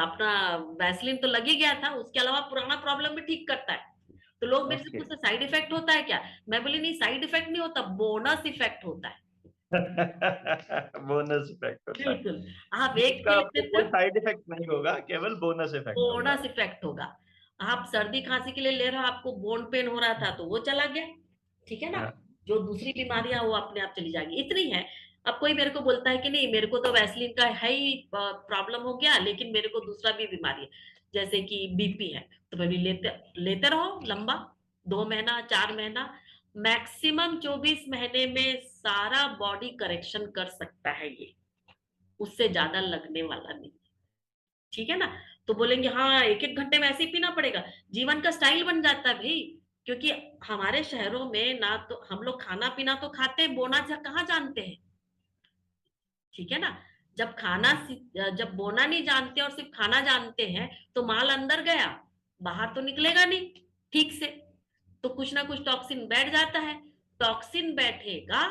अपना वैसलीन तो लग ही गया था, उसके अलावा पुराना प्रॉब्लम भी ठीक करता है। तो लोग मेरे से ओके। पूछते साइड इफेक्ट होता है क्या, मैं बोली नहीं, साइड इफेक्ट नहीं होता, बोनस इफेक्ट होता है। बोनस इफेक्ट होता है, बिल्कुल, आप एक इसका पिल आपको लेते कोई हो, साइड इफेक्ट नहीं होगा, केवल बोनस इफेक्ट होगा। बोनस इफेक्ट होगा। आप सर्दी खांसी के लिए ले रहे हो, आपको बोन पेन हो रहा था तो वो चला गया, ठीक है ना। हाँ, जो दूसरी बीमारियां वो अपने आप चली जाएगी, इतनी है। अब कोई मेरे को बोलता है कि नहीं मेरे को तो वैसलीन का है ही प्रॉब्लम हो गया, लेकिन मेरे को दूसरा भी बीमारी है, जैसे कि बीपी है, तो मैं भी लेते लेते रहो लंबा, 2 महीना 4 महीना, मैक्सिमम 24 महीने में सारा बॉडी करेक्शन कर सकता है ये, उससे ज्यादा लगने वाला नहीं, ठीक है ना। तो बोलेंगे हाँ 1-1 घंटे में ऐसे ही पीना पड़ेगा। जीवन का स्टाइल बन जाता है भाई, क्योंकि हमारे शहरों में ना तो हम लोग खाना पीना तो खाते हैं, बोना कहाँ जानते हैं, ठीक है ना। जब बोना नहीं जानते और सिर्फ खाना जानते हैं तो माल अंदर गया, बाहर तो निकलेगा नहीं ठीक से, तो कुछ ना कुछ टॉक्सिन बैठ जाता है। टॉक्सिन बैठेगा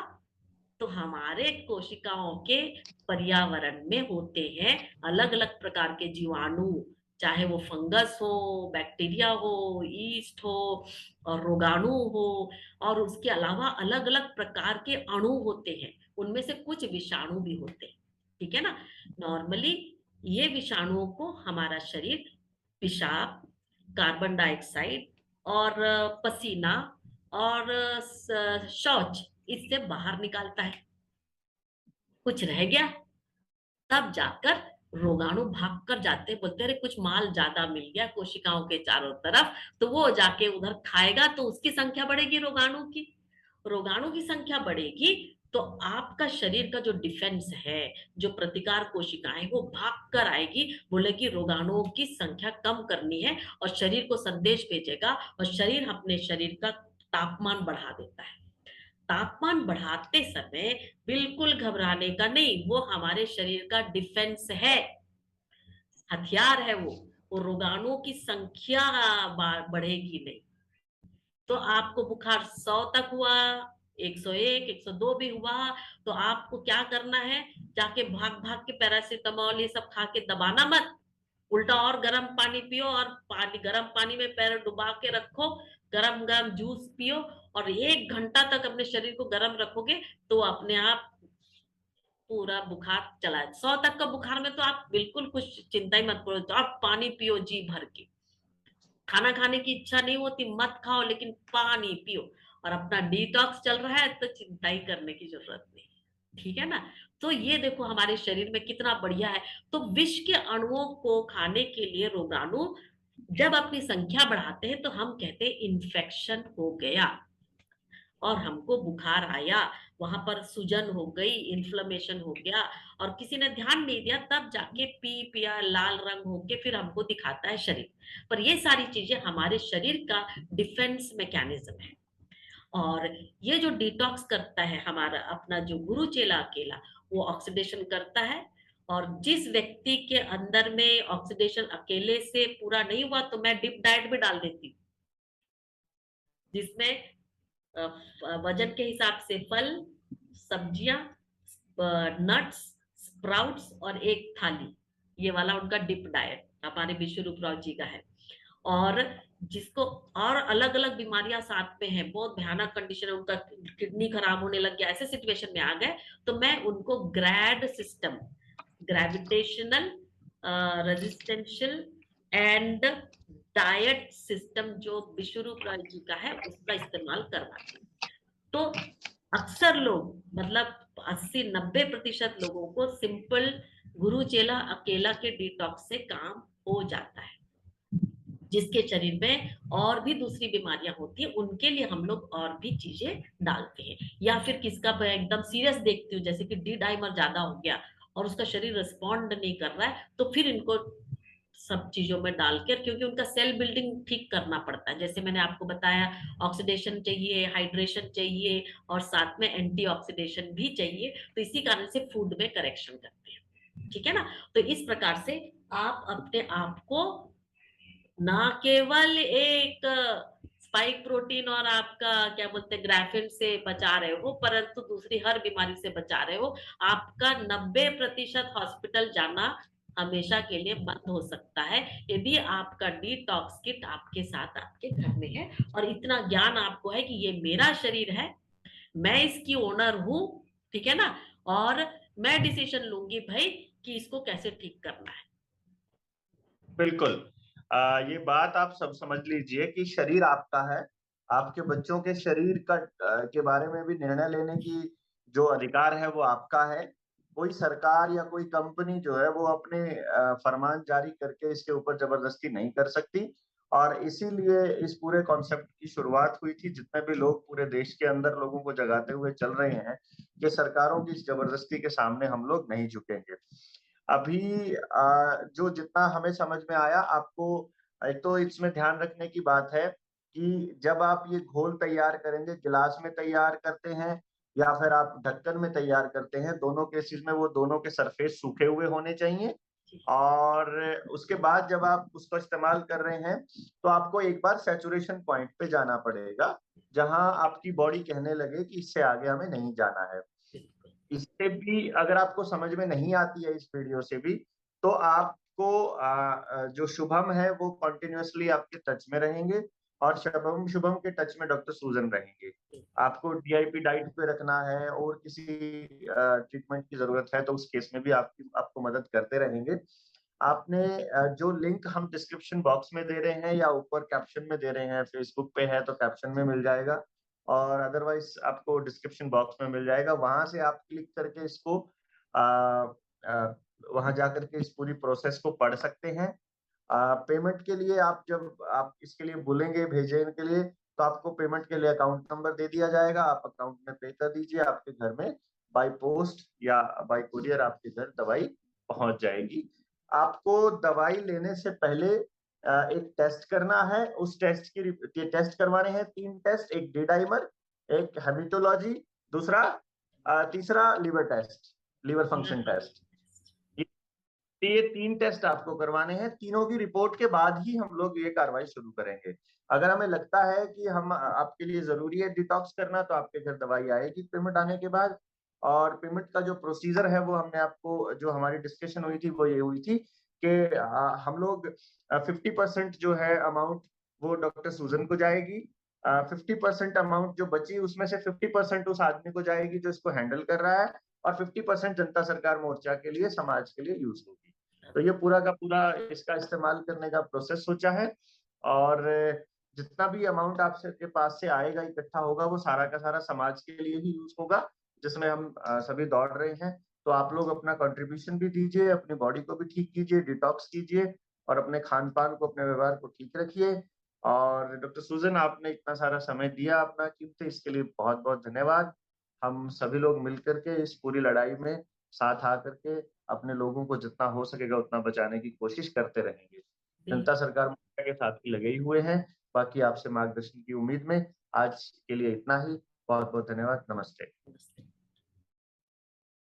तो हमारे कोशिकाओं के पर्यावरण में होते हैं अलग अलग प्रकार के जीवाणु, चाहे वो फंगस हो, बैक्टीरिया हो, ईस्ट हो और रोगाणु हो, और उसके अलावा अलग अलग प्रकार के अणु होते हैं, उनमें से कुछ विषाणु भी होते हैं, ठीक है ना। नॉर्मली ये विषाणुओं को हमारा शरीर पेशाब, कार्बन डाइऑक्साइड और पसीना और शौच इससे बाहर निकालता है। कुछ रह गया तब जाकर रोगाणु भाग कर जाते, बोलते अरे कुछ माल ज्यादा मिल गया कोशिकाओं के चारों तरफ, तो वो जाके उधर खाएगा तो उसकी संख्या बढ़ेगी, रोगाणु की संख्या बढ़ेगी तो आपका शरीर का जो डिफेंस है, जो प्रतिकार कोशिकाएं, वो भाग कर आएगी, बोलेगी रोगाणुओं की संख्या कम करनी है, और शरीर को संदेश भेजेगा, और शरीर अपने शरीर का तापमान बढ़ा देता है। तापमान बढ़ाते समय बिल्कुल घबराने का नहीं, वो हमारे शरीर का डिफेंस है, हथियार है वो रोगाणुओं की संख्या बढ़ेगी नहीं। तो आपको बुखार 100 तक हुआ, 101, 102 भी हुआ, तो आपको क्या करना है, जाके भाग भाग के पैरासीटामोल ये सब खा के दबाना मत, उल्टा और गर्म पानी पियो, और गर्म पानी में पैर डुबा के रखो, गरम गरम जूस पियो, और 1 घंटा तक अपने शरीर को गर्म रखोगे तो अपने आप पूरा बुखार चला है। 100 तक का बुखार में तो आप बिल्कुल कुछ चिंता ही मत करो, तो आप पानी पियो जी भर के, खाना खाने की इच्छा नहीं होती मत खाओ, लेकिन पानी पियो, और अपना डिटॉक्स चल रहा है तो चिंता ही करने की जरूरत नहीं, ठीक है ना। तो ये देखो हमारे शरीर में कितना बढ़िया है। तो विष के अणुओं को खाने के लिए रोगाणु जब अपनी संख्या बढ़ाते हैं तो हम कहते हैं इन्फेक्शन हो गया और हमको बुखार आया, वहां पर सूजन हो गई, इन्फ्लेमेशन हो गया, और किसी ने ध्यान नहीं दिया, तब जाके पी पिया लाल रंग होके फिर हमको दिखाता है शरीर। पर ये सारी चीजें हमारे शरीर का डिफेंस मैकेनिज्म है। और ये जो डिटॉक्स करता है हमारा अपना जो गुरु चेला अकेला, वो ऑक्सीडेशन करता है, और जिस व्यक्ति के अंदर में ऑक्सीडेशन अकेले से पूरा नहीं हुआ तो मैं डिप डाइट भी डाल देती हूँ, जिसमें वजन के हिसाब से फल, सब्जियां, नट्स, स्प्राउट्स और एक थाली, ये वाला उनका डिप डाइट हमारे विश्व रूप राव जी का है। और जिसको और अलग अलग बीमारियां साथ में है, बहुत भयानक कंडीशन है, उनका किडनी खराब होने लग गया, ऐसे सिचुएशन में आ गए, तो मैं उनको GRAD system, gravitational resistential and diet system जो विश्वरूप राय जी का है उसका इस्तेमाल करवाती हूँ। तो अक्सर लोग मतलब 80-90% लोगों को सिंपल गुरु चेला अकेला के डिटॉक्स से काम हो जाता है। जिसके शरीर में और भी दूसरी बीमारियां होती है उनके लिए हम लोग और भी चीजें डालते हैं, या फिर किसका एकदम सीरियस देखती हूँ जैसे कि डी डाइमर ज्यादा हो गया और उसका शरीर रिस्पॉन्ड नहीं कर रहा है, तो फिर इनको सब चीजों में डालकर, क्योंकि उनका सेल बिल्डिंग ठीक करना पड़ता है, जैसे मैंने आपको बताया ऑक्सीडेशन चाहिए, हाइड्रेशन चाहिए, और साथ में एंटीऑक्सीडेशन भी चाहिए, तो इसी कारण से फूड में करेक्शन करते हैं, ठीक है ना। तो इस प्रकार से आप अपने आप को ना केवल एक स्पाइक प्रोटीन और आपका क्या बोलते हैं ग्राफिन से बचा रहे हो, परंतु दूसरी हर बीमारी से बचा रहे हो। आपका 90% हॉस्पिटल जाना हमेशा के लिए बंद हो सकता है यदि आपका डिटॉक्स किट आपके साथ आपके घर में है, और इतना ज्ञान आपको है कि ये मेरा शरीर है, मैं इसकी ओनर हूं, ठीक है ना, और मैं डिसीजन लूंगी भाई कि इसको कैसे ठीक करना है। बिल्कुल। ये बात आप सब समझ लीजिए कि शरीर आपका है, आपके बच्चों के शरीर का के बारे में भी निर्णय लेने की जो अधिकार है वो आपका है। कोई सरकार या कोई कंपनी जो है वो अपने फरमान जारी करके इसके ऊपर जबरदस्ती नहीं कर सकती, और इसीलिए इस पूरे कॉन्सेप्ट की शुरुआत हुई थी। जितने भी लोग पूरे देश के अंदर लोगों को जगाते हुए चल रहे हैं कि सरकारों की इस जबरदस्ती के सामने हम लोग नहीं झुकेंगे। अभी जो जितना हमें समझ में आया, आपको एक तो इसमें ध्यान रखने की बात है कि जब आप ये घोल तैयार करेंगे, गिलास में तैयार करते हैं या फिर आप ढक्कन में तैयार करते हैं, दोनों केसेस में वो दोनों के सरफेस सूखे हुए होने चाहिए। और उसके बाद जब आप उसको इस्तेमाल कर रहे हैं, तो आपको एक बार सैचुरेशन पॉइंट पे जाना पड़ेगा, जहाँ आपकी बॉडी कहने लगे कि इससे आगे हमें नहीं जाना है। इससे भी अगर आपको समझ में नहीं आती है इस वीडियो से भी, तो आपको जो शुभम है वो कंटिन्यूअसली आपके टच में रहेंगे और शुभम के टच में डॉक्टर सूजन रहेंगे। आपको डीआईपी डाइट पे रखना है और किसी ट्रीटमेंट की ज़रूरत है तो उस केस में भी आपको मदद करते रहेंगे। आपने जो लिंक हम डिस्क्रिप्शन बॉक्स में दे रहे हैं या ऊपर कैप्शन में दे रहे हैं, फेसबुक पे है तो कैप्शन में मिल जाएगा और अदरवाइज़ आपको डिस्क्रिप्शन बॉक्स में मिल जाएगा। वहाँ से आप क्लिक करके इसको अ वहाँ जाकर के इस पूरी प्रोसेस को पढ़ सकते हैं। पेमेंट के लिए जब आप इसके लिए बोलेंगे भेजने के लिए, तो आपको पेमेंट के लिए अकाउंट नंबर दे दिया जाएगा। आप अकाउंट में पे कर दीजिए, आपके घर में बाय पोस्ट या बाय कुरियर आपके घर दवाई पहुँच जाएगी। आपको दवाई लेने से पहले एक टेस्ट करना है, उस टेस्ट की ये टेस्ट करवाने हैं 3 टेस्ट, एक डी-डाइमर, एक हेमेटोलॉजी, तीसरा liver test, liver function test. ये 3 टेस्ट आपको करवाने हैं, तीनों की रिपोर्ट के बाद ही हम लोग ये कार्रवाई शुरू करेंगे। अगर हमें लगता है कि हम आपके लिए ज़रूरी है डिटॉक्स करना, तो आपके घर दवाई आएगी पेमेंट आने के बाद और पेमेंट का जो प्रोसीजर है, वो हमने आपको जो हमारी डिस्कशन हुई थी, वो ये हुई थी कि हम लोग 50% जो है अमाउंट वो डॉक्टर सूजन को जाएगी। 50% अमाउंट जो बची उसमें से 50% उस आदमी को जाएगी जो इसको हैंडल कर रहा है और 50% जनता सरकार मोर्चा के लिए, समाज के लिए यूज़ होगी। तो ये पूरा का पूरा इसका इस्तेमाल करने का प्रोसेस सोचा है और जितना भी अमाउंट आपसे के पास से आएगा, इकट्ठा होगा, वो सारा का सारा समाज के लिए ही यूज़ होगा, जिसमें हम सभी दौड़ रहे हैं। तो आप लोग अपना कंट्रीब्यूशन भी दीजिए, अपनी बॉडी को भी ठीक कीजिए, डिटॉक्स कीजिए और अपने खान-पान को, अपने व्यवहार को ठीक रखिए। और डॉक्टर सूजन, आपने इतना सारा समय दिया अपना कीमती, इसके लिए बहुत-बहुत धन्यवाद। हम सभी लोग मिल कर के इस पूरी लड़ाई में साथ आकर के अपने लोगों को जितना हो सकेगा उतना बचाने की कोशिश करते रहेंगे। जनता सरकार मोर्चा के साथ ही लगे ही हुए हैं, बाकी आपसे मार्गदर्शन की उम्मीद में आज के लिए इतना ही। बहुत-बहुत धन्यवाद। नमस्ते।